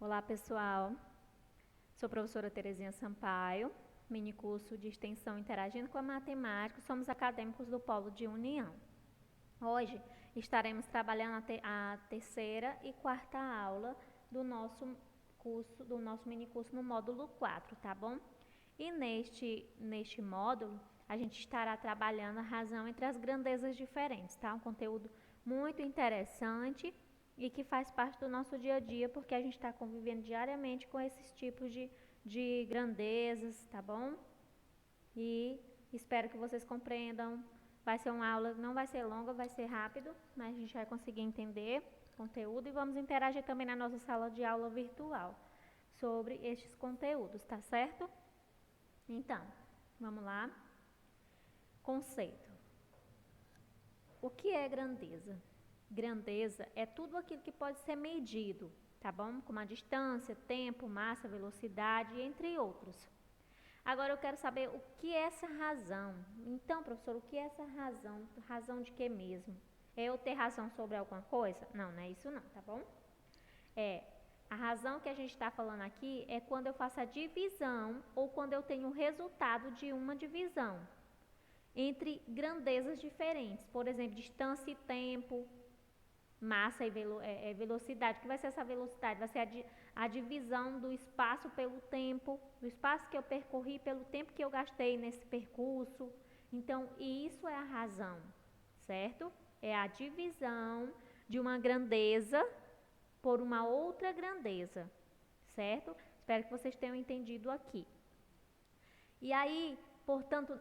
Olá, pessoal. Sou a professora Terezinha Sampaio, minicurso de extensão Interagindo com a Matemática. Somos acadêmicos do Polo de União. Hoje estaremos trabalhando a terceira e quarta aula do nosso curso, do nosso minicurso no módulo 4, tá bom? E neste módulo, a gente estará trabalhando a razão entre as grandezas diferentes, tá? Um conteúdo muito interessante e que faz parte do nosso dia a dia, porque a gente está convivendo diariamente com esses tipos de grandezas, tá bom? E espero que vocês compreendam. Vai ser uma aula, não vai ser longa, vai ser rápido, mas a gente vai conseguir entender o conteúdo e vamos interagir também na nossa sala de aula virtual sobre estes conteúdos, tá certo? Então, vamos lá. Conceito. O que é grandeza? Grandeza é tudo aquilo que pode ser medido, tá bom? Como a distância, tempo, massa, velocidade, entre outros. Agora eu quero saber o que é essa razão. Então, professor, o que é essa razão? Razão de quê mesmo? É eu ter razão sobre alguma coisa? Não, não é isso não, tá bom? A razão que a gente está falando aqui é quando eu faço a divisão ou quando eu tenho o resultado de uma divisão entre grandezas diferentes. Por exemplo, distância e tempo, massa e velocidade. O que vai ser essa velocidade? Vai ser a divisão do espaço pelo tempo, do espaço que eu percorri pelo tempo que eu gastei nesse percurso. Então, isso é a razão, certo? É a divisão de uma grandeza por uma outra grandeza, certo? Espero que vocês tenham entendido aqui. E aí, portanto,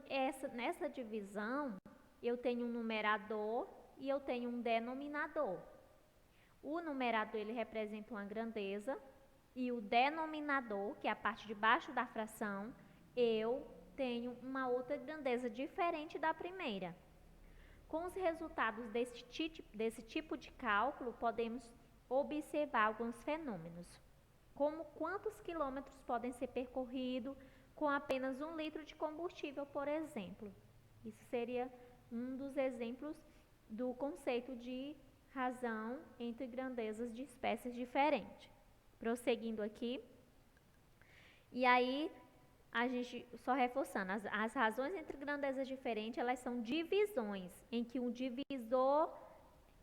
nessa divisão, eu tenho um numerador e eu tenho um denominador. O numerador, ele representa uma grandeza e o denominador, que é a parte de baixo da fração, eu tenho uma outra grandeza diferente da primeira. Com os resultados desse tipo de cálculo, podemos observar alguns fenômenos, como quantos quilômetros podem ser percorridos com apenas 1 litro de combustível, por exemplo. Isso seria um dos exemplos do conceito de razão entre grandezas de espécies diferentes. Prosseguindo aqui. E aí, a gente só reforçando, as razões entre grandezas diferentes, elas são divisões, em que um divisor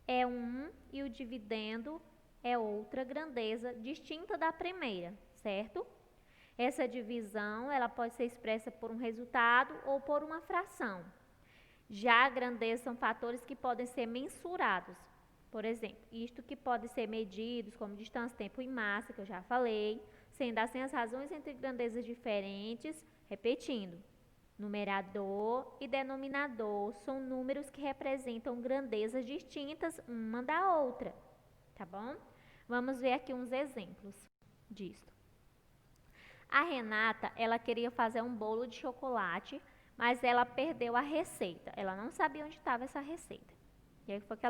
é um e o dividendo é outra grandeza distinta da primeira, certo? Essa divisão, ela pode ser expressa por um resultado ou por uma fração. Já a grandeza são fatores que podem ser mensurados. Por exemplo, isto que pode ser medidos como distância, tempo e massa, que eu já falei, sendo assim as razões entre grandezas diferentes, repetindo. Numerador e denominador são números que representam grandezas distintas uma da outra, tá bom? Vamos ver aqui uns exemplos disso. A Renata, ela queria fazer um bolo de chocolate, mas ela perdeu a receita. Ela não sabia onde estava essa receita. E aí foi que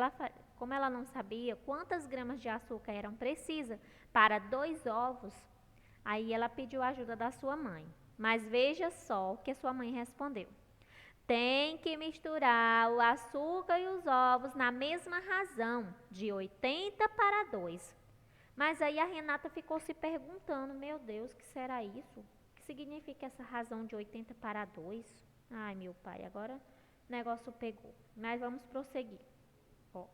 como ela não sabia quantas gramas de açúcar eram precisas para 2 ovos, aí ela pediu a ajuda da sua mãe. Mas veja só o que a sua mãe respondeu. Tem que misturar o açúcar e os ovos na mesma razão, de 80 para 2. Mas aí a Renata ficou se perguntando, meu Deus, o que será isso? O que significa essa razão de 80 para 2? Ai, meu pai, agora o negócio pegou. Mas vamos prosseguir. Ó.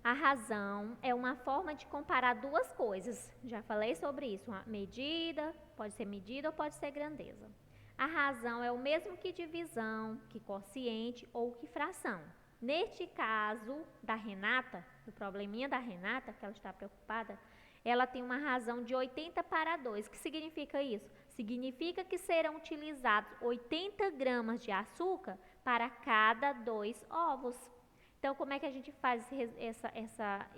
A razão é uma forma de comparar duas coisas. Já falei sobre isso. Uma medida, pode ser medida ou pode ser grandeza. A razão é o mesmo que divisão, que quociente ou que fração. Neste caso da Renata, do probleminha da Renata, que ela está preocupada, ela tem uma razão de 80 para 2. O que significa isso? Significa que serão utilizados 80 gramas de açúcar para cada 2 ovos. Então, como é que a gente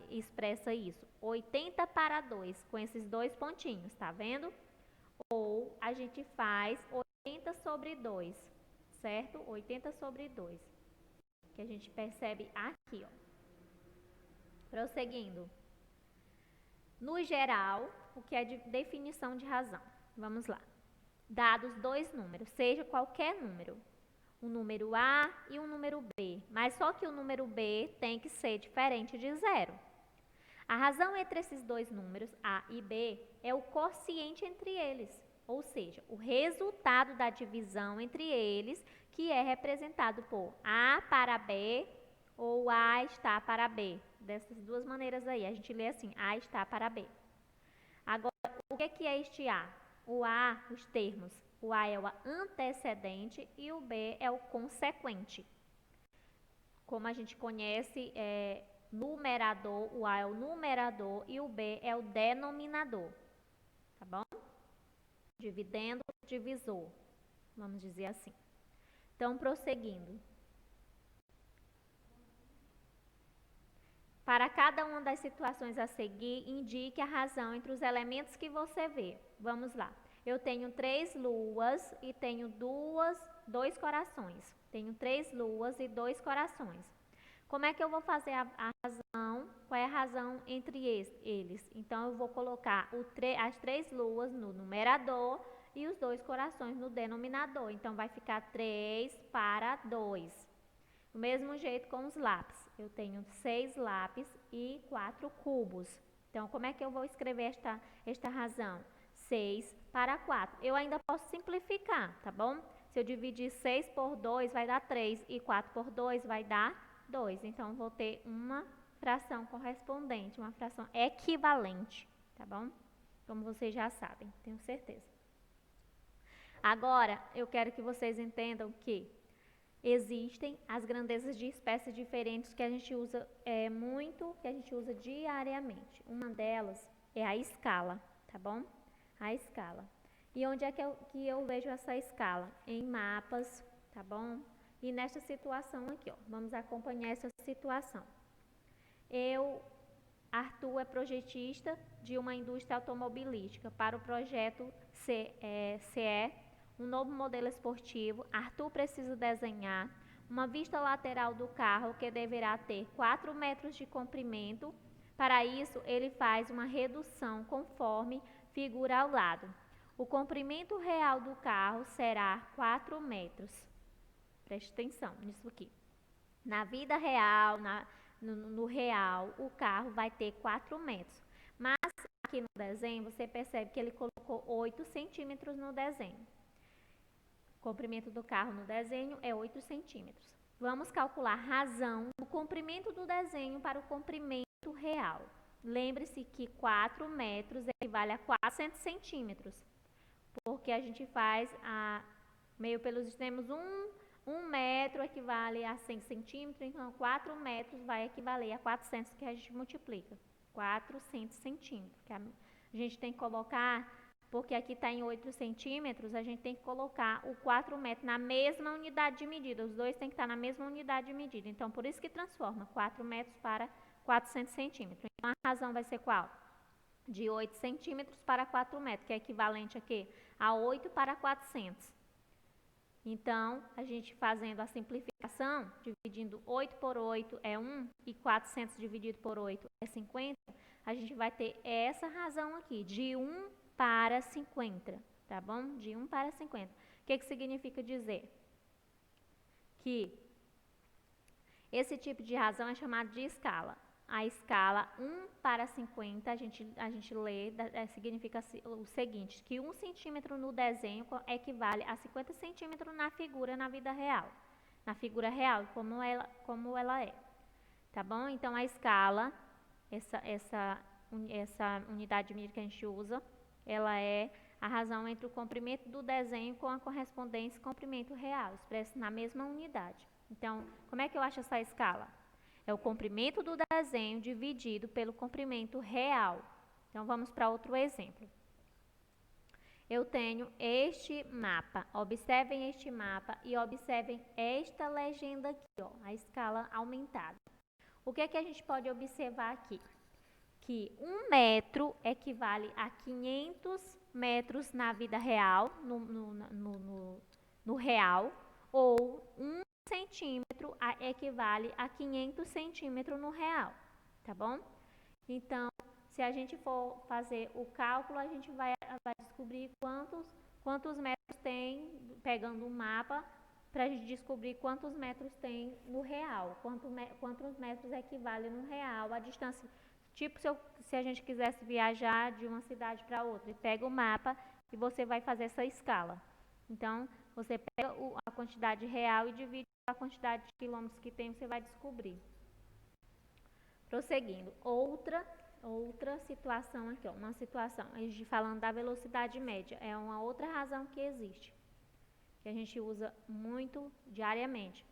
expressa isso? 80 para 2, com esses 2 pontinhos, tá vendo? Ou a gente faz 80 sobre 2, certo? 80 sobre 2, que a gente percebe aqui, ó. Prosseguindo. No geral, o que é de definição de razão? Vamos lá. Dados 2 números, seja qualquer número. Um número A e um número B, mas só que o número B tem que ser diferente de 0. A razão entre esses dois números, A e B, é o quociente entre eles, ou seja, o resultado da divisão entre eles, que é representado por A para B ou A está para B. Dessas duas maneiras aí, a gente lê assim, A está para B. Agora, o que é este A? O A, os termos, o A é o antecedente e o B é o consequente. Como a gente conhece, numerador, o A é o numerador e o B é o denominador, tá bom? Dividendo, divisor, vamos dizer assim. Então, prosseguindo. Para cada uma das situações a seguir, indique a razão entre os elementos que você vê. Vamos lá. Eu tenho 3 luas e tenho 2 corações. Tenho 3 luas e 2 corações. Como é que eu vou fazer a razão? Qual é a razão entre eles? Então, eu vou colocar as 3 luas no numerador e os 2 corações no denominador. Então, vai ficar 3 para 2. Do mesmo jeito com os lápis. Eu tenho 6 lápis e 4 cubos. Então, como é que eu vou escrever esta razão? 6 para 4. Eu ainda posso simplificar, tá bom? Se eu dividir 6 por 2, vai dar 3. E 4 por 2 vai dar 2. Então, vou ter uma fração correspondente, uma fração equivalente, tá bom? Como vocês já sabem, tenho certeza. Agora, eu quero que vocês entendam que existem as grandezas de espécies diferentes que a gente usa que a gente usa diariamente. Uma delas é a escala, tá bom? A escala. E onde é que eu vejo essa escala? Em mapas, tá bom? E nesta situação aqui, ó, vamos acompanhar essa situação. Arthur é projetista de uma indústria automobilística para o projeto CE, um novo modelo esportivo. Arthur precisa desenhar uma vista lateral do carro que deverá ter 4 metros de comprimento. Para isso, ele faz uma redução conforme figura ao lado. O comprimento real do carro será 4 metros. Preste atenção nisso aqui. Na vida real, no real, o carro vai ter 4 metros. Mas aqui no desenho, você percebe que ele colocou 8 centímetros no desenho. O comprimento do carro no desenho é 8 centímetros. Vamos calcular a razão do comprimento do desenho para o comprimento real. Lembre-se que 4 metros equivale a 400 centímetros. Porque a gente faz meio pelos extremos, 1 metro equivale a 100 centímetros, então 4 metros vai equivaler a 400 que a gente multiplica. 400 centímetros. Que a gente tem que colocar, porque aqui está em 8 centímetros, a gente tem que colocar o 4 metros na mesma unidade de medida. Os dois têm que estar na mesma unidade de medida. Então, por isso que transforma 4 metros para 400 centímetros. Então, a razão vai ser qual? De 8 centímetros para 4 metros, que é equivalente a quê? A 8 para 400. Então, a gente fazendo a simplificação, dividindo 8 por 8 é 1 e 400 dividido por 8 é 50, a gente vai ter essa razão aqui, de 1 para 50, tá bom? De 1 para 50. O que significa dizer? Que esse tipo de razão é chamado de escala. A escala 1 para 50, a gente lê, significa o seguinte, que 1 centímetro no desenho equivale a 50 centímetros na figura na vida real. Na figura real, como ela é. Tá bom? Então, a escala, essa unidade de medida que a gente usa, ela é a razão entre o comprimento do desenho com a correspondência comprimento real, expresso na mesma unidade. Então, como é que eu acho essa escala? É o comprimento do desenho dividido pelo comprimento real. Então, vamos para outro exemplo. Eu tenho este mapa. Observem este mapa e observem esta legenda aqui, ó, a escala aumentada. O que é que a gente pode observar aqui? Que 1 metro equivale a 500 metros na vida real, no real, ou 1 centímetro equivale a 500 centímetros no real, tá bom? Então, se a gente for fazer o cálculo, a gente vai descobrir quantos metros tem, pegando o mapa, para a gente descobrir quantos metros tem no real, quantos metros equivale no real, a distância Tipo, se a gente quisesse viajar de uma cidade para outra, e pega o mapa e você vai fazer essa escala. Então, você pega a quantidade real e divide a quantidade de quilômetros que tem, você vai descobrir. Prosseguindo, outra situação aqui, ó, uma situação, a gente falando da velocidade média, é uma outra razão que existe, que a gente usa muito diariamente.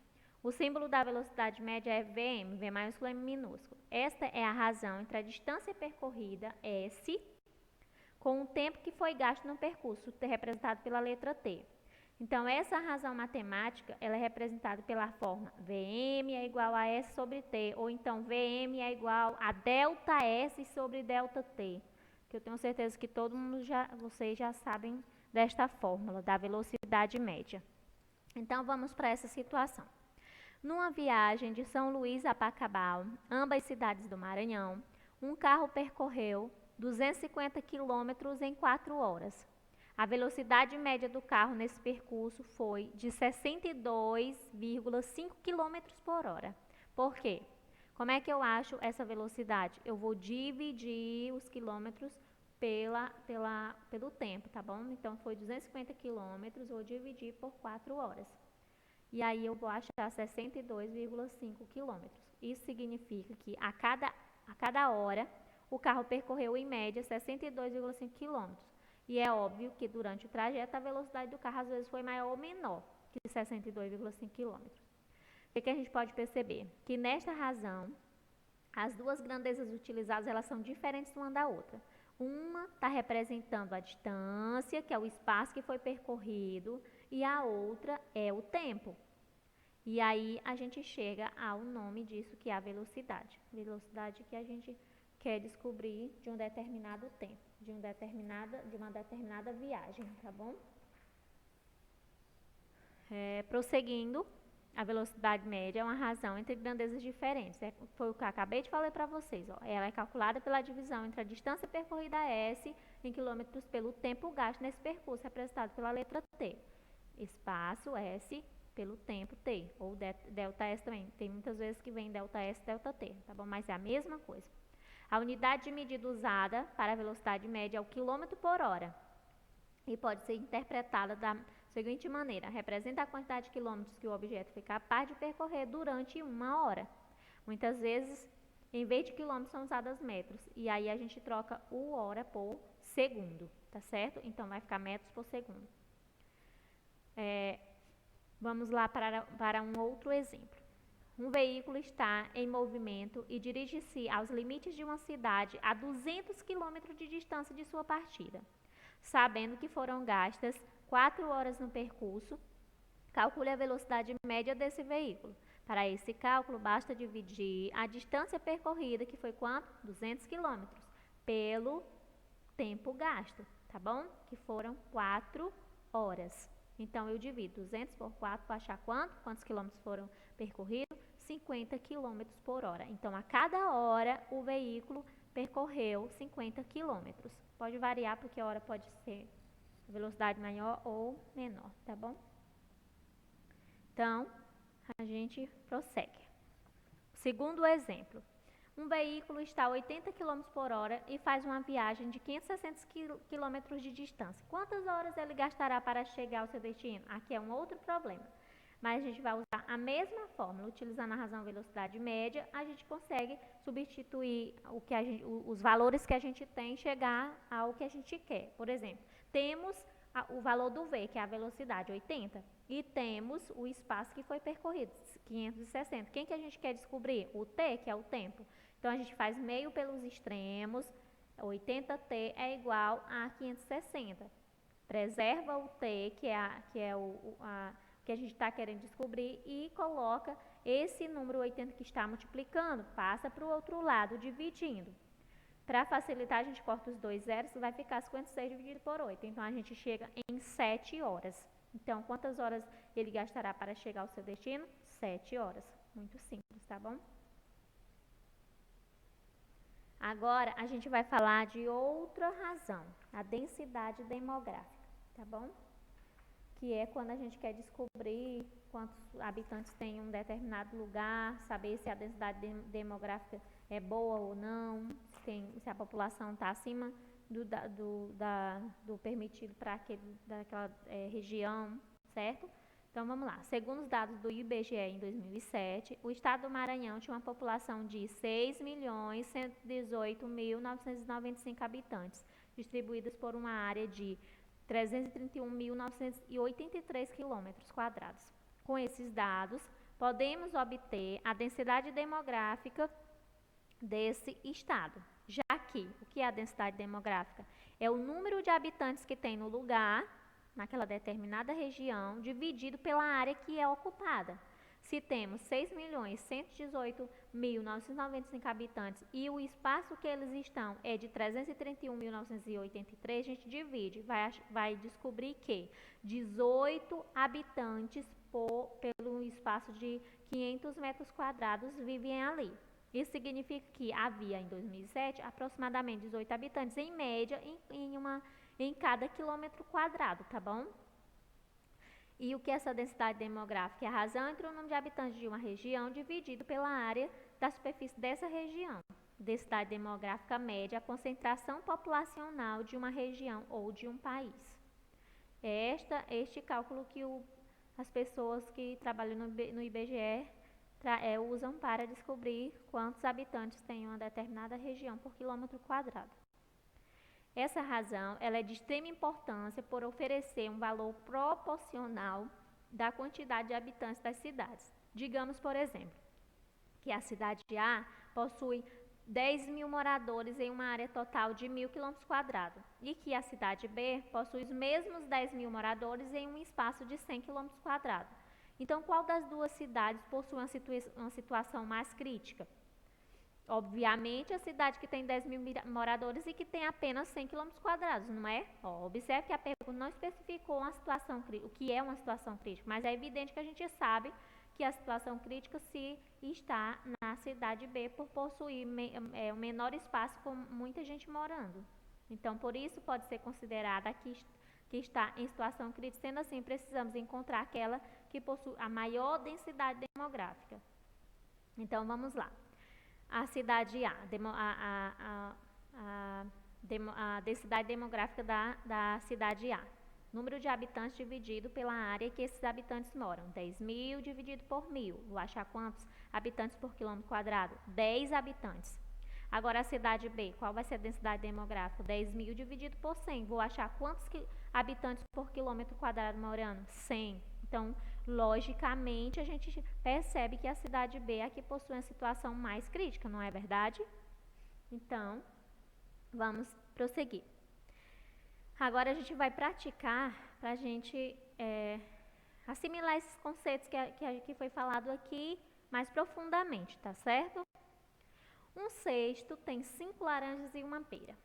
O símbolo da velocidade média é Vm, V maiúsculo M minúsculo. Esta é a razão entre a distância percorrida, S, com o tempo que foi gasto no percurso, representado pela letra T. Então, essa razão matemática, ela é representada pela forma Vm é igual a S sobre T, ou então Vm é igual a delta S sobre delta T, que eu tenho certeza que todo mundo vocês já sabem desta fórmula, da velocidade média. Então, vamos para essa situação. Numa viagem de São Luís a Pacabal, ambas cidades do Maranhão, um carro percorreu 250 quilômetros em 4 horas. A velocidade média do carro nesse percurso foi de 62,5 km por hora. Por quê? Como é que eu acho essa velocidade? Eu vou dividir os quilômetros pelo tempo, tá bom? Então, foi 250 quilômetros, vou dividir por 4 horas. E aí, eu vou achar 62,5 quilômetros. Isso significa que a cada hora, o carro percorreu, em média, 62,5 quilômetros. E é óbvio que durante o trajeto a velocidade do carro às vezes foi maior ou menor que 62,5 km. O que a gente pode perceber? Que nesta razão, as duas grandezas utilizadas elas são diferentes uma da outra. Uma está representando a distância, que é o espaço que foi percorrido, e a outra é o tempo. E aí a gente chega ao nome disso, que é a velocidade. Velocidade que a gente quer descobrir de um determinado tempo, de uma determinada viagem, tá bom? Prosseguindo, a velocidade média é uma razão entre grandezas diferentes. Foi o que eu acabei de falar para vocês. Ó. Ela é calculada pela divisão entre a distância percorrida S em quilômetros pelo tempo gasto nesse percurso, representado pela letra T. Espaço S pelo tempo T, ou delta S também. Tem muitas vezes que vem delta S, delta T, tá bom? Mas é a mesma coisa. A unidade de medida usada para a velocidade média é o quilômetro por hora e pode ser interpretada da seguinte maneira: representa a quantidade de quilômetros que o objeto foi capaz de percorrer durante uma hora. Muitas vezes, em vez de quilômetros, são usadas metros, e aí a gente troca o hora por segundo, tá certo? Então, vai ficar metros por segundo. Vamos lá para um outro exemplo. Um veículo está em movimento e dirige-se aos limites de uma cidade a 200 km de distância de sua partida. Sabendo que foram gastas 4 horas no percurso, calcule a velocidade média desse veículo. Para esse cálculo, basta dividir a distância percorrida, que foi quanto? 200 km, pelo tempo gasto, tá bom? Que foram 4 horas. Então, eu divido 200 por 4 para achar quantos quilômetros foram percorridos? 50 km por hora. Então, a cada hora, o veículo percorreu 50 km. Pode variar, porque a hora pode ser velocidade maior ou menor, tá bom? Então, a gente prossegue. Segundo exemplo. Um veículo está a 80 km por hora e faz uma viagem de 560 km de distância. Quantas horas ele gastará para chegar ao seu destino? Aqui é um outro problema. Mas a gente vai usar a mesma fórmula, utilizando a razão velocidade média, a gente consegue substituir os valores que a gente tem e chegar ao que a gente quer. Por exemplo, temos o valor do V, que é a velocidade, 80, e temos o espaço que foi percorrido, 560. Quem que a gente quer descobrir? O T, que é o tempo. Então, a gente faz meio pelos extremos, 80T é igual a 560. Preserva o T, que é o que a gente está querendo descobrir, e coloca esse número 80 que está multiplicando, passa para o outro lado, dividindo. Para facilitar, a gente corta os dois zeros, vai ficar 56 dividido por 8. Então, a gente chega em 7 horas. Então, quantas horas ele gastará para chegar ao seu destino? 7 horas. Muito simples, tá bom? Agora, a gente vai falar de outra razão, a densidade demográfica, tá bom? Que é quando a gente quer descobrir quantos habitantes tem em um determinado lugar, saber se a densidade demográfica é boa ou não, se a população está acima do permitido para daquela região, certo? Então vamos lá. Segundo os dados do IBGE em 2007, o estado do Maranhão tinha uma população de 6.118.995 habitantes, distribuídos por uma área de 331.983 quilômetros quadrados. Com esses dados, podemos obter a densidade demográfica desse estado, já que o que é a densidade demográfica? É o número de habitantes que tem no lugar, naquela determinada região, dividido pela área que é ocupada. Se temos 6.118.995 habitantes e o espaço que eles estão é de 331.983, a gente divide, vai descobrir que 18 habitantes pelo espaço de 500 metros quadrados vivem ali. Isso significa que havia, em 2007, aproximadamente 18 habitantes, em média, em cada quilômetro quadrado, tá bom? E o que é essa densidade demográfica? É a razão entre o número de habitantes de uma região dividido pela área da superfície dessa região. Densidade demográfica média, a concentração populacional de uma região ou de um país. É este cálculo que as pessoas que trabalham no IBGE usam para descobrir quantos habitantes tem uma determinada região por quilômetro quadrado. Essa razão ela é de extrema importância por oferecer um valor proporcional da quantidade de habitantes das cidades. Digamos, por exemplo, que a cidade A possui 10.000 moradores em uma área total de 1.000 km² e que a cidade B possui os mesmos 10.000 moradores em um espaço de 100 km². Então, qual das duas cidades possui uma situação mais crítica? Obviamente, a cidade que tem 10.000 moradores e que tem apenas 100 km², não é? Observe que a pergunta não especificou uma situação crítica, o que é uma situação crítica, mas é evidente que a gente sabe que a situação crítica se está na cidade B por possuir um menor espaço com muita gente morando. Então, por isso pode ser considerada que está em situação crítica. Sendo assim, precisamos encontrar aquela que possui a maior densidade demográfica. Então, vamos lá. A cidade A, a densidade demográfica da cidade A. Número de habitantes dividido pela área que esses habitantes moram. 10.000 dividido por 1.000. Vou achar quantos habitantes por quilômetro quadrado? 10 habitantes. Agora a cidade B, qual vai ser a densidade demográfica? 10.000 dividido por 100. Vou achar quantos habitantes por quilômetro quadrado morando? 100. Então, logicamente, a gente percebe que a cidade B é a que possui uma situação mais crítica, não é verdade? Então, vamos prosseguir. Agora a gente vai praticar para a gente assimilar esses conceitos que foi falado aqui mais profundamente, tá certo? Um cesto tem 5 laranjas e uma pera.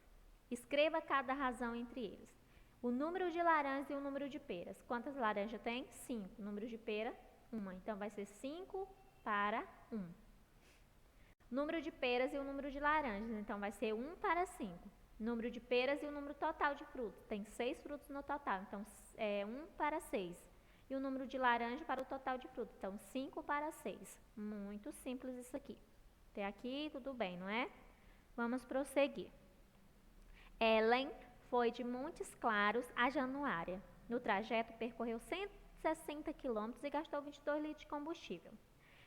Escreva cada razão entre eles. O número de laranjas e o número de peras. Quantas laranjas tem? 5. O número de pera? 1. Então, vai ser 5 para 1. Número de peras e o número de laranjas. Então, vai ser 1 para 5. Número de peras e o número total de frutos. Tem 6 frutos no total. Então, 1 para 6. E o número de laranja para o total de frutos. Então, 5 para 6. Muito simples isso aqui. Até aqui, tudo bem, não é? Vamos prosseguir. Ellen foi de Montes Claros a Januária. No trajeto, percorreu 160 quilômetros e gastou 22 litros de combustível.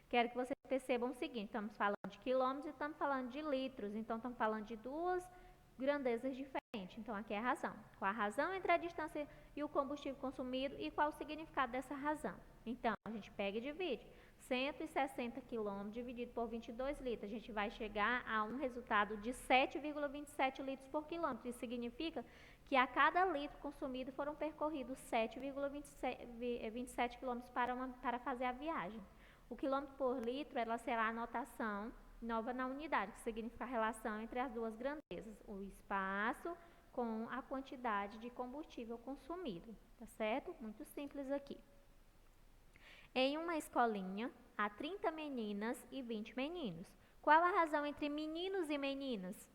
Quero que vocês percebam o seguinte, estamos falando de quilômetros e estamos falando de litros, então estamos falando de duas grandezas diferentes. Então, aqui é a razão. Qual a razão entre a distância e o combustível consumido e qual o significado dessa razão? Então, a gente pega e divide. 160 km dividido por 22 litros, a gente vai chegar a um resultado de 7,27 litros por quilômetro. Isso significa que a cada litro consumido foram percorridos 7,27 km para fazer a viagem. O quilômetro por litro ela será a notação nova na unidade, que significa a relação entre as duas grandezas, o espaço com a quantidade de combustível consumido, tá certo? Muito simples aqui. Em uma escolinha, há 30 meninas e 20 meninos. Qual a razão entre meninos e meninas?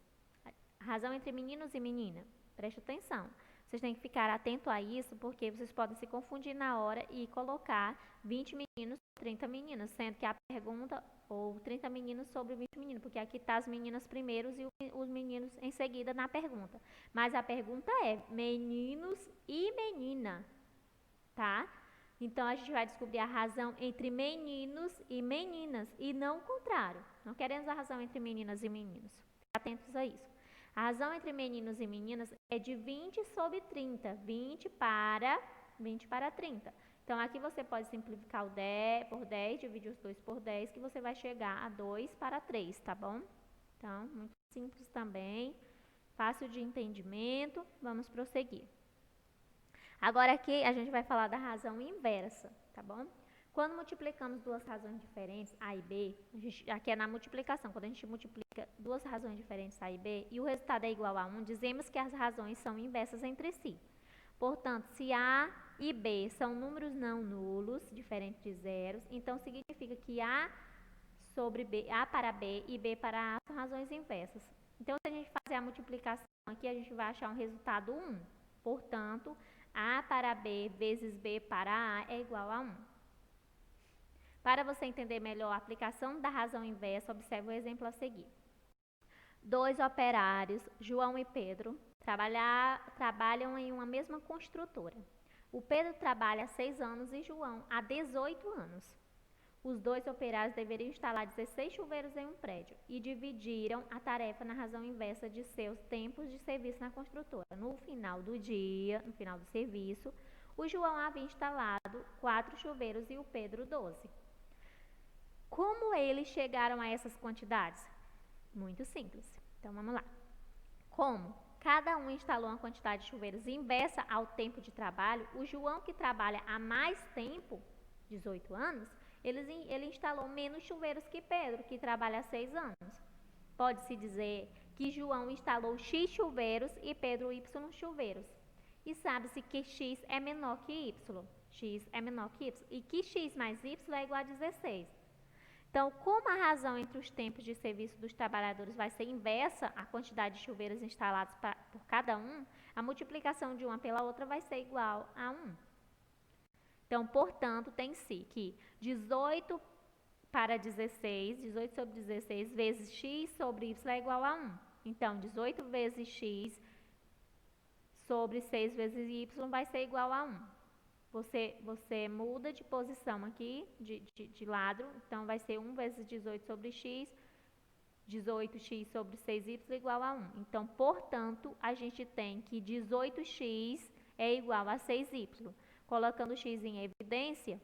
A razão entre meninos e menina? Preste atenção. Vocês têm que ficar atento a isso, porque vocês podem se confundir na hora e colocar 20 meninos ou 30 meninas, sendo que a pergunta ou 30 meninos sobre 20 meninos, porque aqui tá as meninas primeiros e os meninos em seguida na pergunta. Mas a pergunta é meninos e menina, tá? Então a gente vai descobrir a razão entre meninos e meninas e não o contrário. Não queremos a razão entre meninas e meninos. Fiquem atentos a isso. A razão entre meninos e meninas é de 20 sobre 30, 20 para 30. Então, aqui você pode simplificar o 10 por 10, dividir os 2 por 10, que você vai chegar a 2 para 3, tá bom? Então, muito simples também, fácil de entendimento. Vamos prosseguir. Agora aqui a gente vai falar da razão inversa, tá bom? Quando multiplicamos duas razões diferentes, A e B, aqui é na multiplicação, quando a gente multiplica duas razões diferentes, A e B, e o resultado é igual a 1, dizemos que as razões são inversas entre si. Portanto, se A e B são números não nulos, diferentes de zeros, então significa que A sobre B, A para B e B para A são razões inversas. Então, se a gente fazer a multiplicação aqui, a gente vai achar um resultado 1. Portanto, A para B vezes B para A é igual a 1. Para você entender melhor a aplicação da razão inversa, observe o exemplo a seguir. 2 operários, João e Pedro, trabalham em uma mesma construtora. O Pedro trabalha há 6 anos e João há 18 anos. Os dois operários deveriam instalar 16 chuveiros em um prédio e dividiram a tarefa na razão inversa de seus tempos de serviço na construtora. No final do dia, no final do serviço, o João havia instalado 4 chuveiros e o Pedro 12. Como eles chegaram a essas quantidades? Muito simples. Então, vamos lá. Como cada um instalou uma quantidade de chuveiros inversa ao tempo de trabalho, o João, que trabalha há mais tempo, 18 anos, ele instalou menos chuveiros que Pedro, que trabalha há 6 anos. Pode-se dizer que João instalou X chuveiros e Pedro Y chuveiros. E sabe-se que X é menor que Y. X é menor que Y. E que X mais Y é igual a 16. Então, como a razão entre os tempos de serviço dos trabalhadores vai ser inversa à quantidade de chuveiros instalados por cada um, a multiplicação de uma pela outra vai ser igual a 1. Então, portanto, tem-se que 18 para 16, 18 sobre 16 vezes x sobre y é igual a 1. Então, 18 vezes x sobre 6 vezes y vai ser igual a 1. Você muda de posição aqui, de lado, então vai ser 1 vezes 18 sobre x, 18x sobre 6y igual a 1. Então, portanto, a gente tem que 18x é igual a 6y. Colocando x em evidência,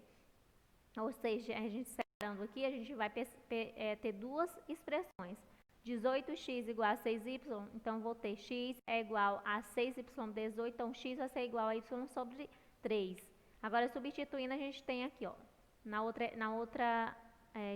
ou seja, a gente separando aqui, a gente vai ter duas expressões. 18x igual a 6y, então vou ter x é igual a 6y18, então x vai ser igual a y sobre 3. Agora, substituindo, a gente tem aqui, ó, na outra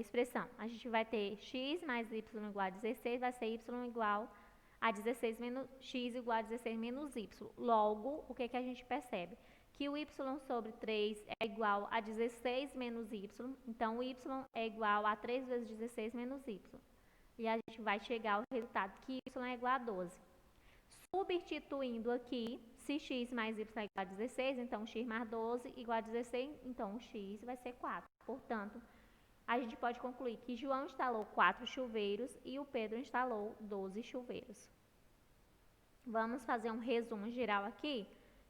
expressão, a gente vai ter x mais y igual a 16, vai ser y igual a 16 menos x igual a 16 menos y. Logo, o que a gente percebe? Que o y sobre 3 é igual a 16 menos y, então o y é igual a 3 vezes 16 menos y. E a gente vai chegar ao resultado que y é igual a 12. Substituindo aqui, se x mais y é igual a 16, então x mais 12 igual a 16, então o x vai ser 4. Portanto, a gente pode concluir que João instalou 4 chuveiros e o Pedro instalou 12 chuveiros. Vamos fazer um resumo geral aqui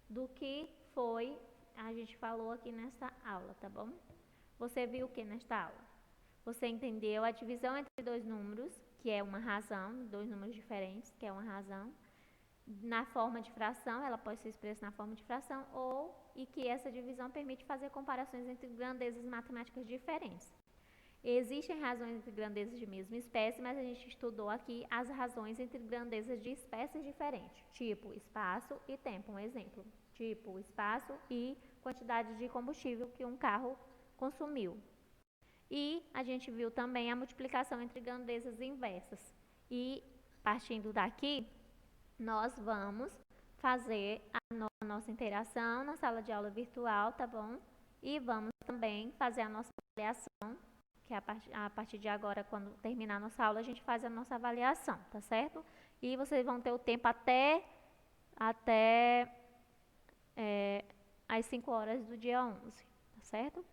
do que a gente falou aqui nessa aula, tá bom? Você viu o que nesta aula? Você entendeu a divisão entre dois números, que é uma razão, dois números diferentes, que é uma razão. Na forma de fração, ela pode ser expressa na forma de fração, e que essa divisão permite fazer comparações entre grandezas matemáticas diferentes. Existem razões entre grandezas de mesma espécie, mas a gente estudou aqui as razões entre grandezas de espécies diferentes, tipo espaço e tempo, um exemplo. Tipo espaço e quantidade de combustível que um carro consumiu. E a gente viu também a multiplicação entre grandezas inversas. E, partindo daqui, nós vamos fazer a nossa interação na sala de aula virtual, tá bom? E vamos também fazer a nossa avaliação, que a partir de agora, quando terminar a nossa aula, a gente faz a nossa avaliação, tá certo? E vocês vão ter o tempo até às 5 horas do dia 11, tá certo?